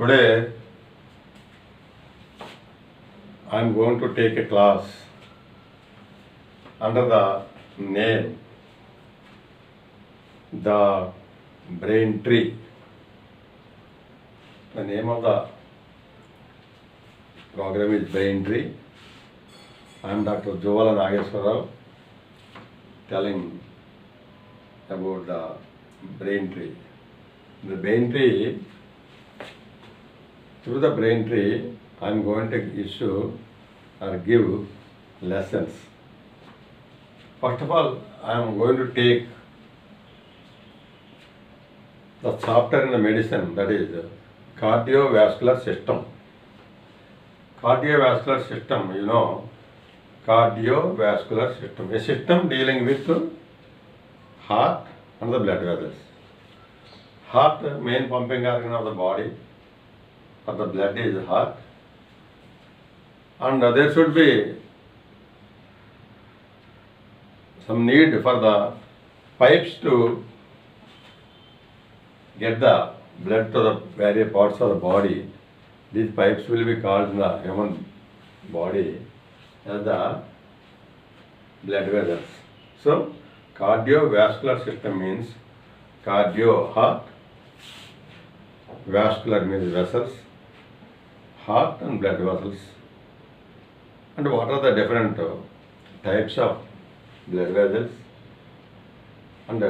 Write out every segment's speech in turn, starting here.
Today I am going to take a class under the name The Brain Tree. The name of the program is Brain Tree. I am Dr. Jovala Nageswarrao telling about the brain tree. The brain tree, through the brain tree, I am going to issue or give lessons. First of all, I am going to take the chapter in the medicine, that is cardiovascular system. Cardiovascular system, cardiovascular system, a system dealing with heart and the blood vessels. Heart, main pumping organ of the body, for the blood is heart, and there should be some need for the pipes to get the blood to the various parts of the body. These pipes will be called in the human body as the blood vessels. So, cardiovascular system means cardio, heart, vascular means vessels, heart and blood vessels. And what are the different types of blood vessels, and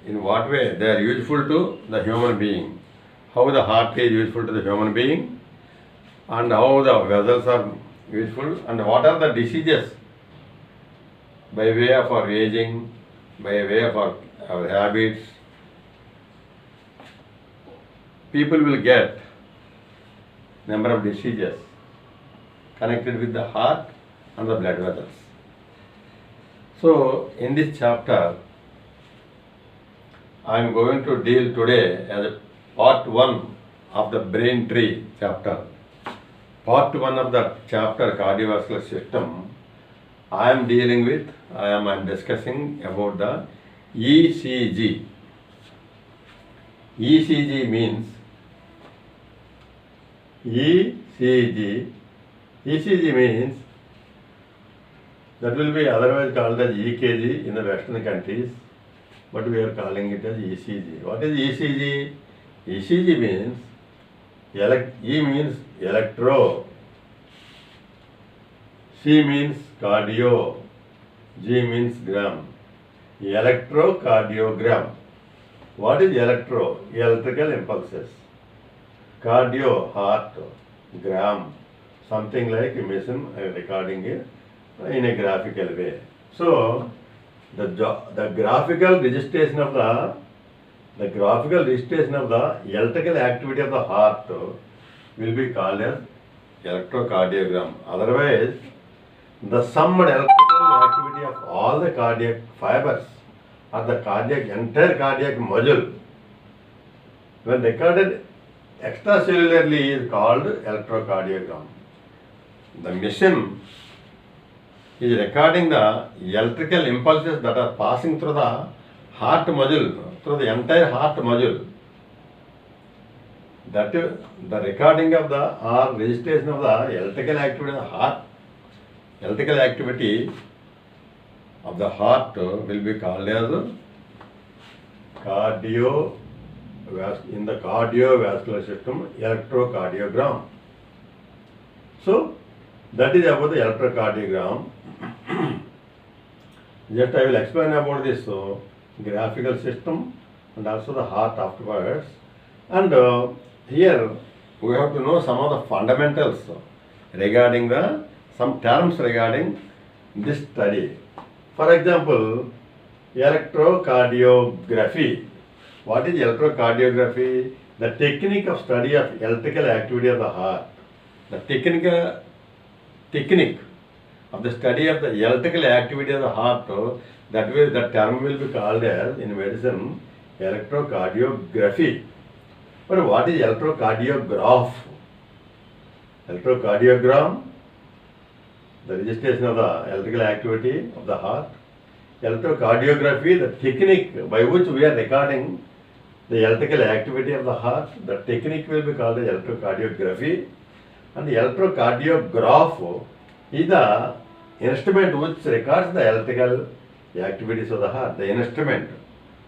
in what way they are useful to the human being, how the heart is useful to the human being, and how the vessels are useful, and what are the diseases by way of our aging, by way of our habits. People will get number of diseases connected with the heart and the blood vessels. So, in this chapter, I am going to deal today as a part 1 of the brain tree chapter. Part 1 of the chapter cardiovascular system, I am discussing about the ECG. ECG means ECG means that will be otherwise called as EKG in the Western countries, but we are calling it as ECG. What is ECG? ECG means E means electro, C means cardio, G means gram. Electrocardiogram. What is electro? Electrical impulses. Cardio, heart. Gram, something like a machine recording it in a graphical way. So, the graphical registration of the electrical activity of the heart will be called as electrocardiogram. Otherwise, the summed electrical activity of all the cardiac fibers or the entire cardiac module, when recorded extracellularly, is called electrocardiogram. The machine is recording the electrical impulses that are passing through the heart module, through the entire heart module. That the recording of the or registration of the electrical activity of the heart, electrical activity of the heart will be called as in the cardiovascular system, electrocardiogram. So, that is about the electrocardiogram. Just I will explain about this graphical system and also the heart afterwards. And here we have to know some of the fundamentals regarding some terms regarding this study. For example, electrocardiography. What is electrocardiography? The technique of study of electrical activity of the heart. The technique of the study of the electrical activity of the heart, that way the term will be called as, in medicine, electrocardiography. But what is electrocardiograph? Electrocardiogram, the registration of the electrical activity of the heart. Electrocardiography, the technique by which we are recording the electrical activity of the heart. The technique will be called as electrocardiography. And the electrocardiograph is the instrument which records the electrical activities of the heart. The instrument,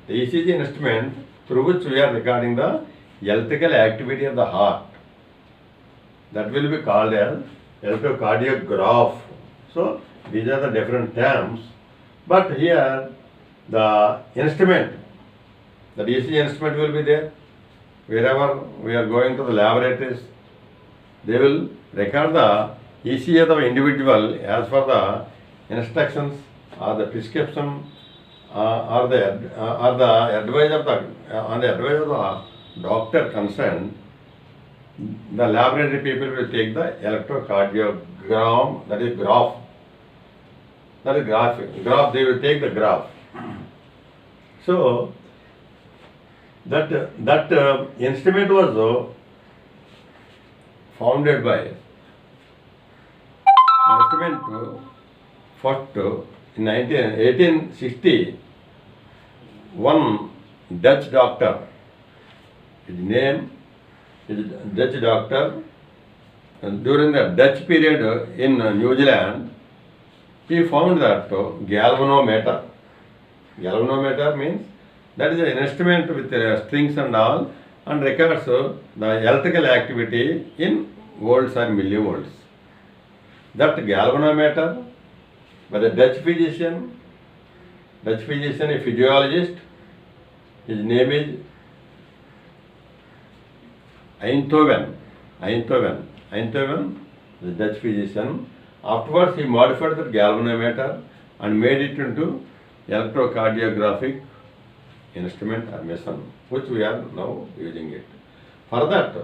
the ECG instrument through which we are recording the electrical activity of the heart. That will be called as electrocardiograph. So these are the different terms. But here the instrument, the ECG instrument will be there. Wherever we are going to the laboratories, they will record the ECG of the individual as per the instructions or the prescription or the advice of the doctor concerned. The laboratory people will take the electrocardiogram, that is graph. That is graph. They will take the graph. So that instrument was founded by instrument first in 1860. One Dutch doctor, his name is Dutch doctor, and during the Dutch period in New Zealand, he found that galvanometer. Galvanometer means that is an instrument with strings and all, and records the electrical activity in volts or millivolts. That galvanometer by the Dutch physician, a physiologist, his name is Einthoven, the Dutch physician. Afterwards, he modified the galvanometer and made it into electrocardiographic instrument or machine, which we are now using it. For that,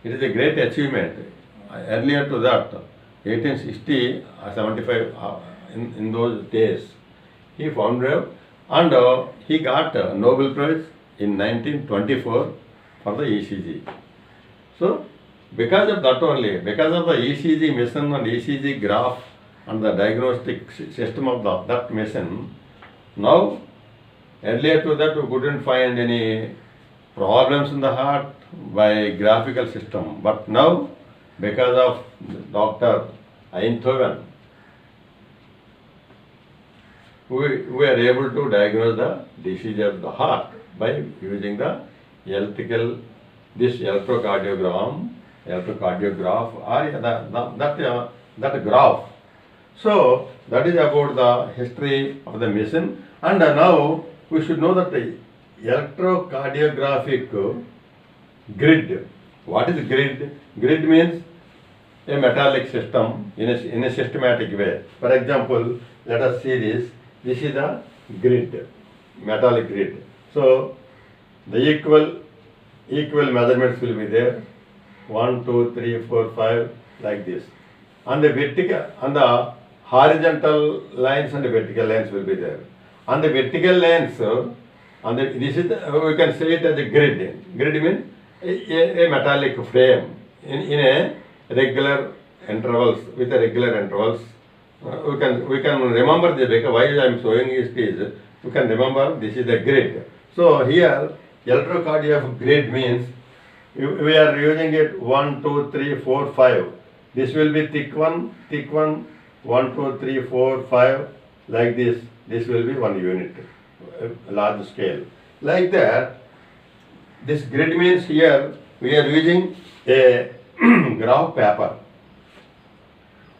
it is a great achievement. Earlier to that, 1860 or 75, in those days, he founded and he got a Nobel Prize in 1924 for the ECG. So, because of that only, because of the ECG machine and ECG graph and the diagnostic system of that machine, now, earlier to that we couldn't find any problems in the heart by graphical system. But now, because of Dr. Einthoven, we are able to diagnose the disease of the heart by using the electrocardiograph or that graph. So that is about the history of the machine. And now we should know that the electrocardiographic grid. What is grid? Grid means a metallic system in a systematic way. For example, let us see this. This is the grid, metallic grid. So the equal measurements will be there. 1, 2, 3, 4, 5, like this. And the vertical and the horizontal lines and the vertical lines will be there. On the vertical lines, this is we can say it as a grid. Grid means a metallic frame in a regular intervals, with a regular intervals. We can remember this, because why I am showing is we can remember this is the grid. So here electrocardiographic grid means we are using it 1, 2, 3, 4, 5. This will be thick one, 1, 2, 3, 4, 5, like this. This will be 1 unit, large scale. Like that, this grid means here we are using a graph paper.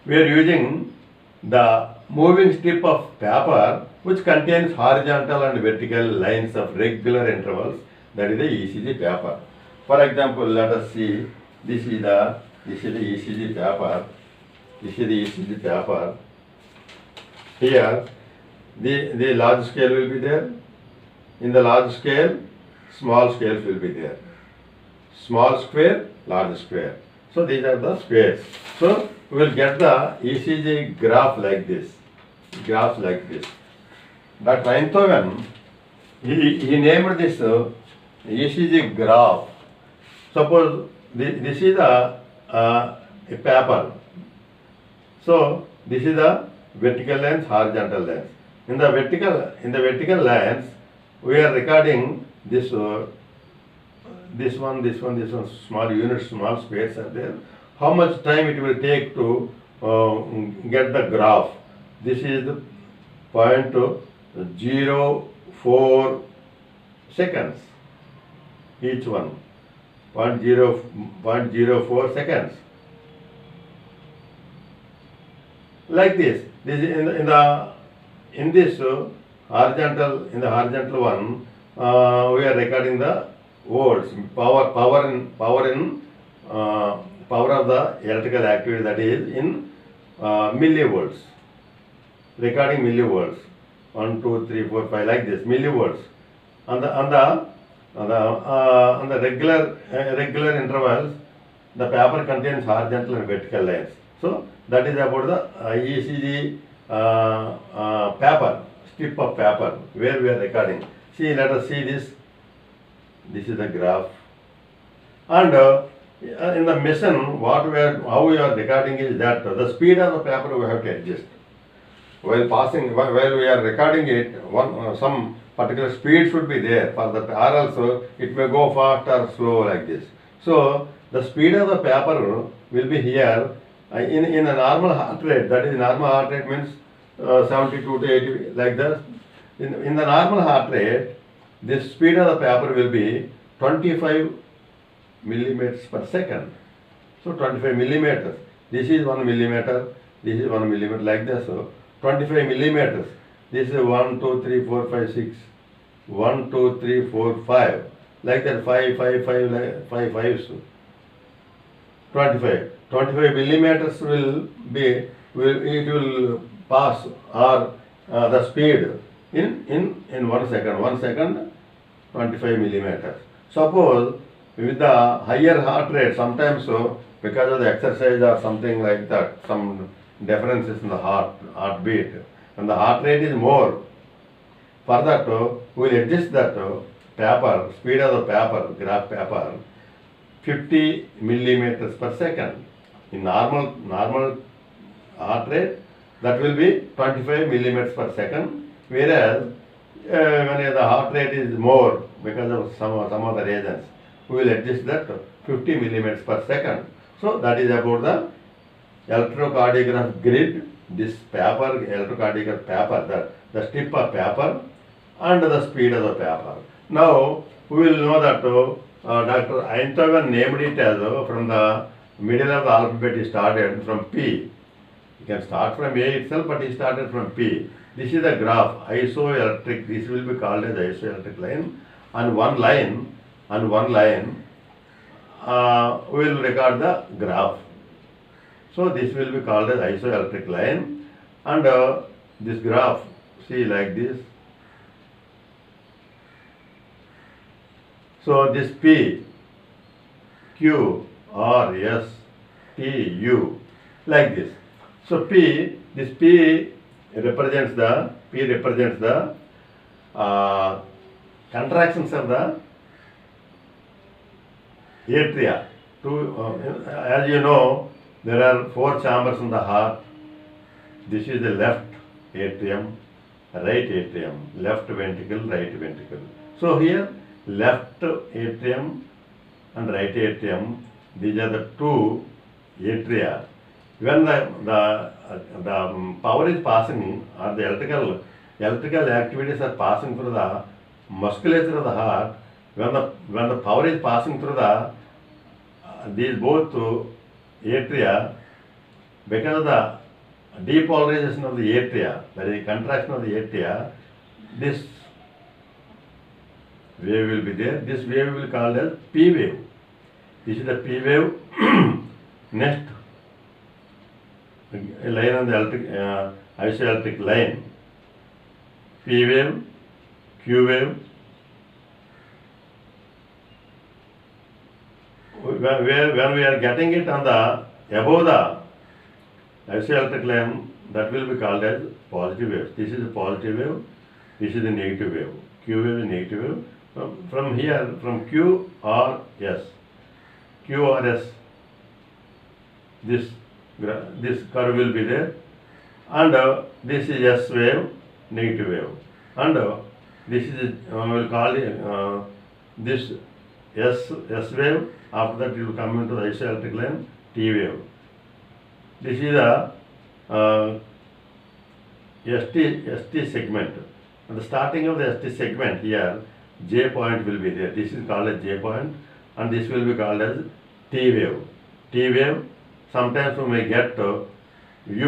We are using the moving strip of paper which contains horizontal and vertical lines of regular intervals. That is the ECG paper. For example, let us see. This is the ECG paper. This is the ECG paper. Here, the large scale will be there. In the large scale, small scales will be there. Small square, large square. So these are the squares. So we will get the ECG graph like this. Graphs like this. Dr. Einthoven, he named this ECG graph. Suppose this is a paper. So this is the vertical lines, horizontal lines. In the vertical lines, we are recording this this one, small units, small squares are there. How much time it will take to get the graph? This is the point 0.04 seconds. Each one, 0.04 seconds. Like this. This is in this horizontal, in the horizontal one, we are recording the volts, power of the electrical activity, that is in millivolts. Recording millivolts. 1, 2, 3, 4, 5, like this, millivolts. On the regular intervals, the paper contains horizontal and vertical lines. So that is about the ECG paper, strip of paper where we are recording. See, let us see this. This is the graph. And in the machine, how we are recording is that the speed of the paper we have to adjust. While we are recording it, some particular speed should be there for the, or else it may go fast or slow like this. So the speed of the paper will be here in a normal heart rate. That is, normal heart rate means 72 to 80, like that. In the normal heart rate, the speed of the paper will be 25 millimeters per second. So 25 millimeters. This is 1 millimeter. This is 1 millimeter, like this. So 25 millimeters. This is 1, 2, 3, 4, 5, 6. 1, 2, 3, 4, 5. Like that, 5, 5, 5, like 5 5s. 25. 25 millimeters will pass, or the speed in 1 second. 1 second, 25 millimeters. Suppose with the higher heart rate, sometimes because of the exercise or something like that, some differences in the heartbeat, and the heart rate is more. For that, we will adjust that paper, speed of the paper, graph paper, 50 millimeters per second. In normal heart rate, that will be 25 millimeters per second, whereas when the heart rate is more because of some other reasons, we will adjust that 50 millimeters per second. So that is about the electrocardiograph grid, this paper, electrocardiograph paper, the strip of paper and the speed of the paper. Now we will know that Dr. Einthoven named it as from the middle of the alphabet he started from P. You can start from A itself, but he started from P. This is the graph, isoelectric. This will be called as isoelectric line. And one line, we will record the graph. So this will be called as isoelectric line. And this graph, see, like this. So this P, Q, R, S, T, U, like this. So this P represents the contractions of the atria. As you know, there are 4 chambers in the heart. This is the left atrium, right atrium, left ventricle, right ventricle. So here, left atrium and right atrium, these are the 2 atria. When the power is passing, or the electrical activities are passing through the musculature of the heart, when the power is passing through these both atria, because of the depolarization of the atria, that is contraction of the atria, this wave will be there. This wave will be called as P wave. This is the P wave. Next, a line on the isoelectric line. P wave, Q wave. When we are getting it on the above the isoelectric line, that will be called as positive wave. This is the positive wave. This is the negative wave. Q wave is negative wave. From here, from Q or S, this curve will be there, and this is S wave, negative wave, and this is we will call it this S wave. After that it will come into the isoelectric line T wave. This is the ST segment. At the starting of the ST segment here, J point will be there. This is called as J point, and this will be called as T wave. T wave. Sometimes we may get U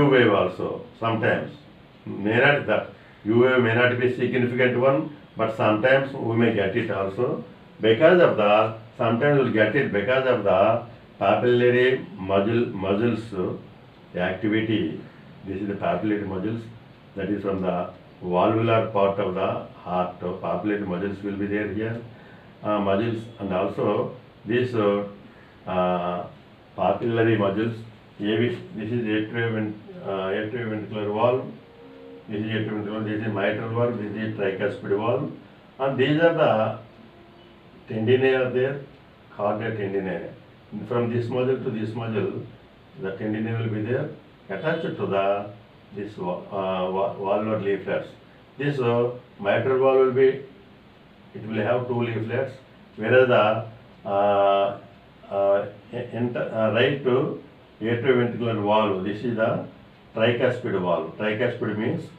wave also. Sometimes may not that U wave may not be significant one, but sometimes we may get it also. Because of the sometimes we will get it because of the papillary muscles activity. This is the papillary muscles, that is from the valvular part of the heart. Papillary muscles will be there here, muscles, and also this papillary muscles. This is atrioventricular valve. This is atrioventricular. This is mitral valve. This is tricuspid valve, and these are the tendinae are there, cardiac tendinae. From this muscle to this muscle, the tendinae will be there attached to the this valvular leaflets. This mitral valve will be, it will have two leaflets, whereas the right atrioventricular valve, this is the tricuspid valve. Tricuspid means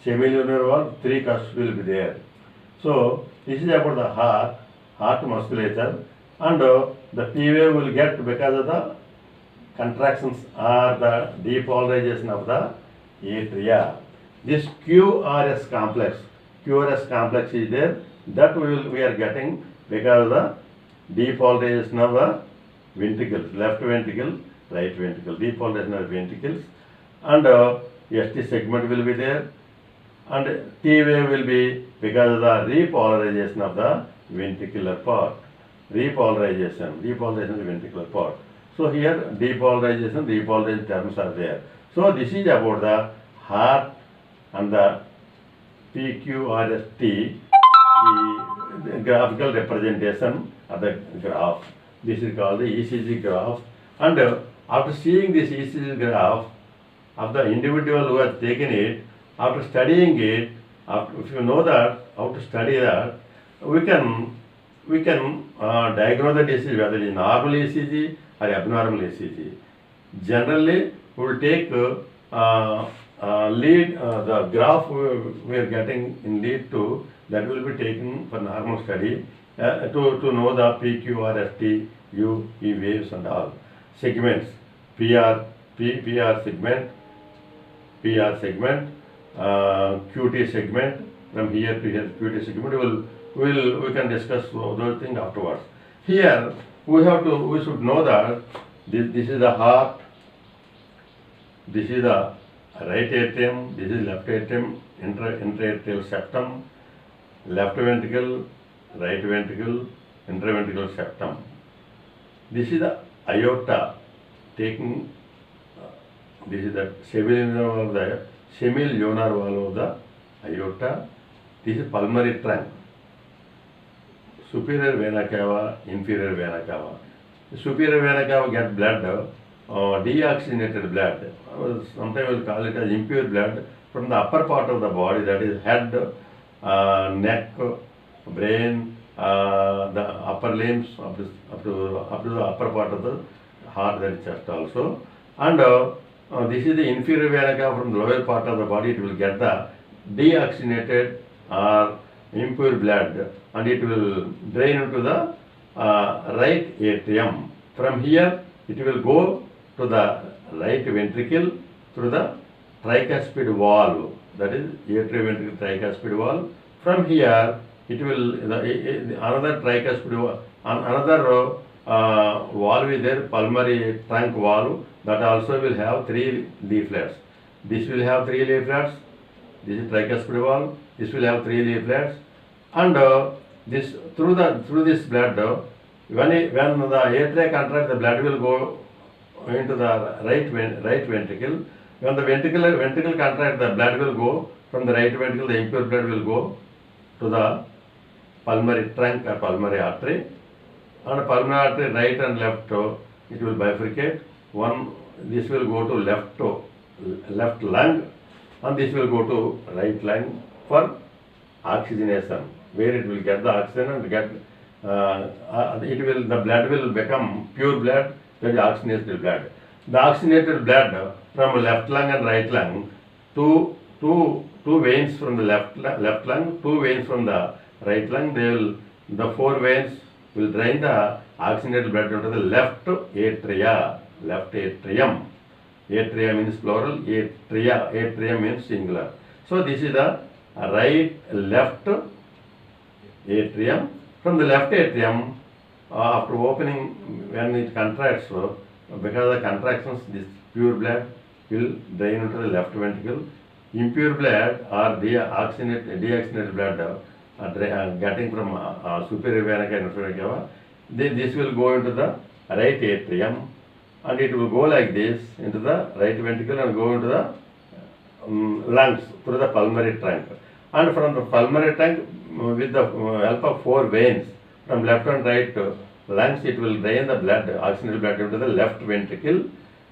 semilunar valve, three cusps will be there. So this is about the heart musculature, and the T wave will get because of the contractions or the depolarization of the atria. This QRS complex is there, that we are getting because of the depolarization of the ventricles, left ventricle, right ventricle, depolarization of ventricles, and ST segment will be there, and T wave will be because of the repolarization of the ventricular part. Repolarization of the ventricular part. So here depolarization terms are there. So this is about the heart and the PQRST, the graphical representation of the graph. This is called the ECG graph. And after seeing this ECG graph of the individual who has taken it, after studying it, if you know that how to study that, we can diagnose the disease whether it is normal ECG or abnormal ECG. Generally, we will take lead, the graph we are getting in lead 2, that will be taken for normal study to know the PQRST, U, E waves and all. Segments, PR segment, QT segment, from here to here, QT segment, we can discuss those things afterwards. Here, we should know that this is the heart, this is the right atrium, this is left atrium, intra-atrial septum, left ventricle, right ventricle, intraventricular septum. This is the aorta, taking, this is the semilunar valve of the aorta. This is pulmonary trunk, superior vena cava, inferior vena cava. The superior vena cava get blood, deoxygenated blood. Sometimes we will call it as impure blood from the upper part of the body, that is head, neck, brain, the upper limbs up to the upper part of the heart, that is chest also. And this is the inferior vena cava. From the lower part of the body, it will get the deoxygenated or impure blood, and it will drain into the right atrium. From here, it will go to the right ventricle through the tricuspid valve, that is atrioventricular tricuspid valve. From here, it will another tricuspid valve, another valve is there, pulmonary trunk valve, that also will have 3 leaflets. This will have 3 leaflets. This is tricuspid valve. This will have 3 leaflets, and this through this blood, when the atria contract, the blood will go into the right ventricle. When the ventricle contract, the blood will go from the right ventricle. The impure blood will go to the pulmonary trunk or pulmonary artery, and pulmonary artery right and left, it will bifurcate. This will go to left lung, and this will go to right lung for oxygenation, where it will get the oxygen and get the blood will become pure blood, that is oxygenated blood. The oxygenated blood from left lung and right lung, two veins from the left lung, two veins from the right lung, the four veins will drain the oxygenated blood into the left atria, left atrium. Atria means plural, atrium means singular. So this is the left atrium. From the left atrium, after opening, when it contracts, because of the contractions, this pure blood will drain into the left ventricle. Impure blood or deoxygenated blood getting from superior vena cava, inferior cava, this will go into the right atrium, and it will go like this into the right ventricle and go into the lungs through the pulmonary trunk. And from the pulmonary trunk, with the help of four veins from left and right lungs, it will drain the blood, oxygenated blood into the left ventricle,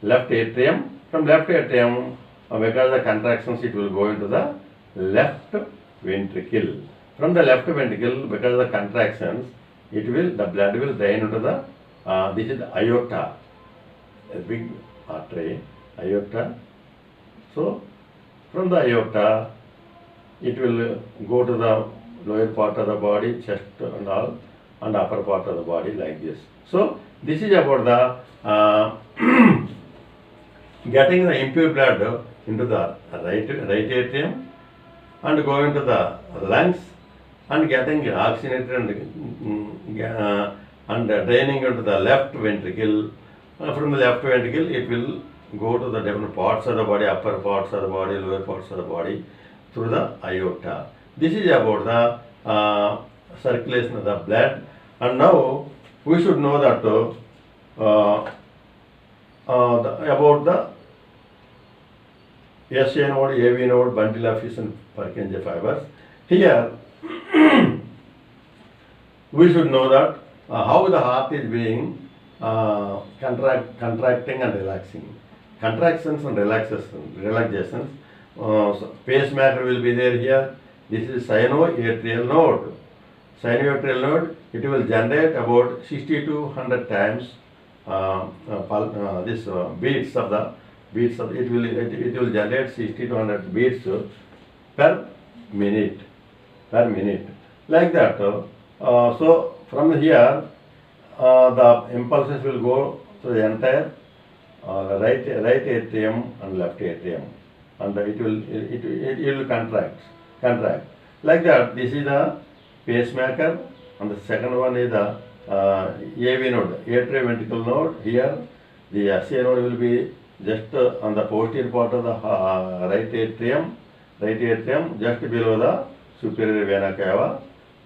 left atrium. From left atrium, because of the contractions, it will go into the left ventricle. From the left ventricle, because of the contractions, the blood will drain into the, this is the aorta, a big artery, aorta. So, from the aorta, it will go to the lower part of the body, chest and all, and upper part of the body like this. So, this is about the getting the impure blood into the right atrium and going to the lungs and getting oxygenated and draining into the left ventricle. From the left ventricle, it will go to the different parts of the body, upper parts of the body, lower parts of the body through the aorta. This is about the circulation of the blood. And now we should know that about the SA node, AV node, bundle of His and Purkinje fibers. Here we should know that how the heart is being contracting and relaxing. Contractions and relaxations. So pacemaker will be there here. This is sinoatrial node. Sinoatrial node, it will generate about 60 to 100 times beats of the it will generate 60 to 100 beats per minute. Like that. So from here, the impulses will go to the entire right atrium and left atrium, and it will contract. Like that. This is the pacemaker, and the second one is the AV node, atrioventricular node. Here, the SA node will be just on the posterior part of the right atrium, just below the superior vena cava,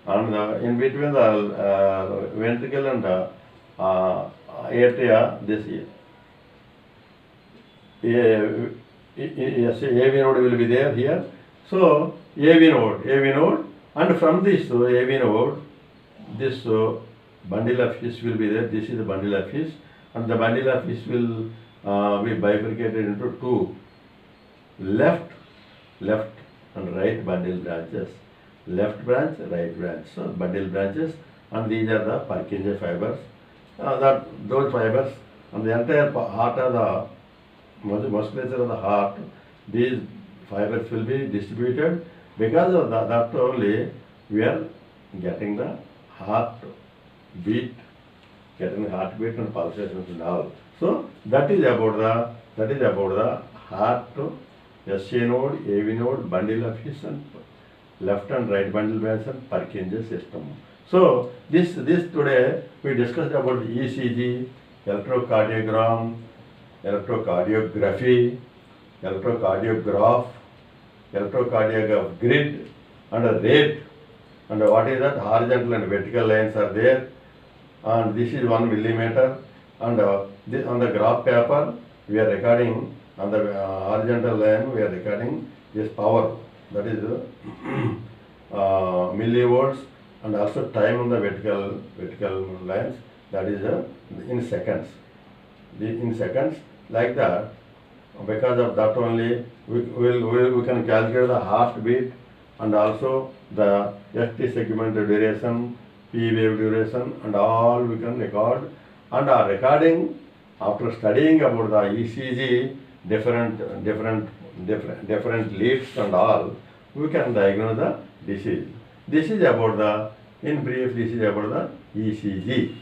and in between the ventricle and atria, this AV node will be there here. So AV node, and from this AV node, this bundle of His will be there. This is the bundle of His, and the bundle of His will be bifurcated into two left and right bundle branches. Left branch, right branch. So bundle branches, and these are the Purkinje fibers. Those fibers and the entire heart of the musculature of the heart, these fibers will be distributed. Because of that only we are getting the heartbeat and pulsations and all. So that is about the heart, SA node, AV node, bundle of His and left and right bundle branch and Purkinje system. So this today we discussed about the ECG, electrocardiogram, electrocardiography, electrocardiograph, electrocardiograph grid, and a rate, and what is that? Horizontal and vertical lines are there, and this is 1 millimeter, and this on the graph paper we are recording on the horizontal line, we are recording this power, that is millivolts, and also time on the vertical lines, that is in seconds. In seconds, like that. Because of that only we can calculate the heartbeat and also the ST segment duration, P wave duration and all we can record, and our recording after studying about the ECG, different leads and all, we can diagnose the disease. This is about the, in brief, this is about the ECG.